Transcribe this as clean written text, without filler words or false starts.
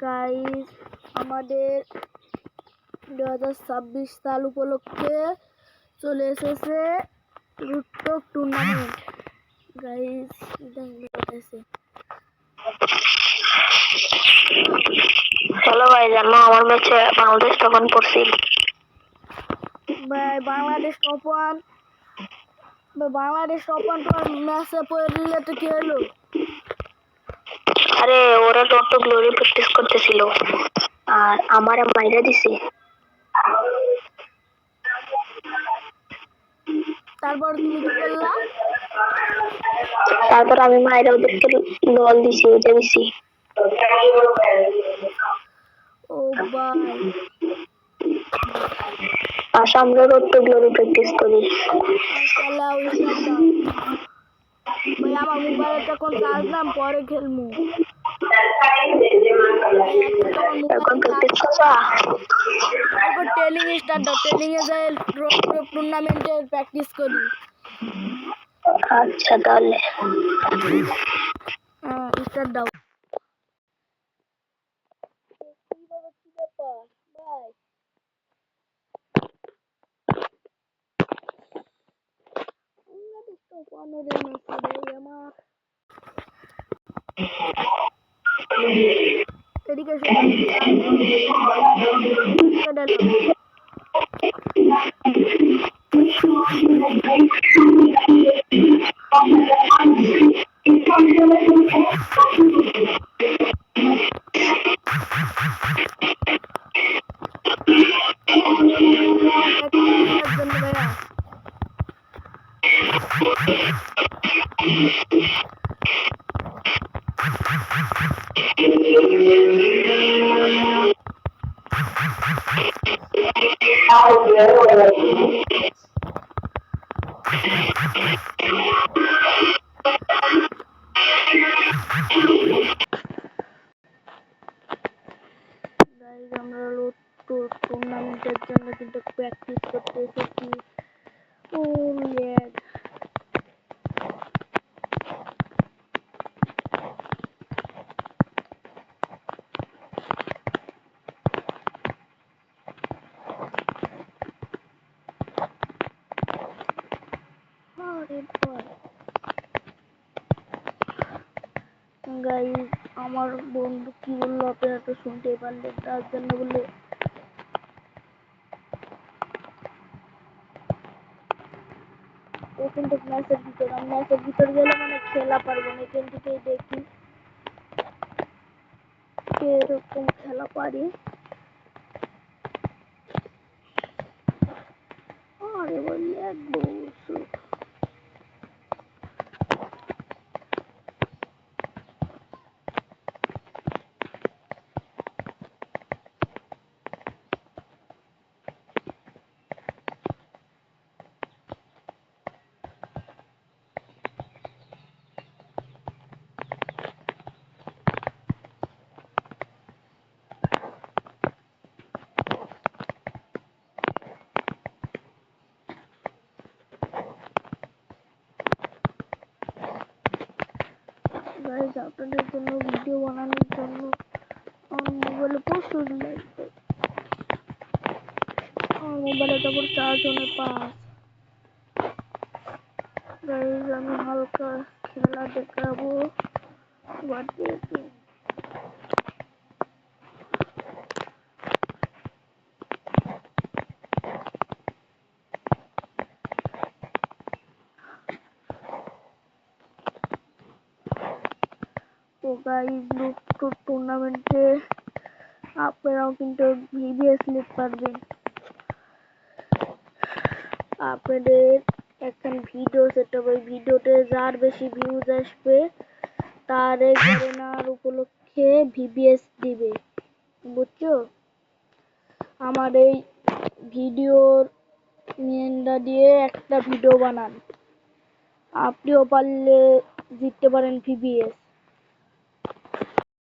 Guys আমাদের 2026 সাল উপলক্ষে চলে এসেছে রুটটক টুর্নামেন্ট। গাইস চলো ভাই, জানো আমার ম্যাচে বাংলাদেশ তখন পড়ছি ভাই বাংলাদেশ টপ 1 তো ম্যাচে পড়লে তো কি হলো? আরে ওরা তো গ্লোরি প্র্যাকটিস করতেছিল আর আমারে মাইরা দিছে। তারপর তুমি কি করলা? তারপর আমি মাইরা ওদেরকে লল দিছি, ওইটা দিছি। ও ভাই আচ্ছা, আমরা তো গ্লোরি প্র্যাকটিস করি। খেলা স্টার্ট দাও ভাই। আমার মোবাইলে তখন চার্জ নাম, পরে খেলমু। এখন প্র্যাকটিস করবা? তারপর ট্রেনিং স্টার্ট দাও। ট্রেনিং এ যাই টুর্নামেন্টের প্র্যাকটিস করি। আচ্ছা তাহলে স্টার্ট দাও। আমরা টুর্নামেন্টের জন্য কিন্তু প্র্যাকটিস করতে এসেছি। গাইস আমার বন্ধু কি বললো আপনারা তো শুনতেই পারলেন। তার জন্য বললে ও কিন্তু ম্যাচের ভিতর গেলে মানে খেলা পারবো না। এখান থেকেই দেখি এরকম খেলা পারি। আরে বললে এক বসু গাইস আপনাদের জন্য ভিডিও বানানোর জন্য আমার মোবাইলে প্রচুর লাগবে। আমার মোবাইলে তারপর চার্জ অনেক পাস। গাইস আমি হালকা খেলা দেখাবো। তো গাইস লুটটুর টুর্নামেন্টে আপনারাও কিন্তু ভিভিএস নিতে পারবেন। আপনাদের একটা ভিডিও সেট হবে, ভিডিওতে যার বেশি ভিউজ আসবে তার গণনার উপলক্ষে ভিভিএস দিবে, বুঝছো? আমার এই ভিডিওর মেনটা দিয়ে একটা ভিডিও বানান, আপনিও পারলে জিততে পারেন ভিভিএস।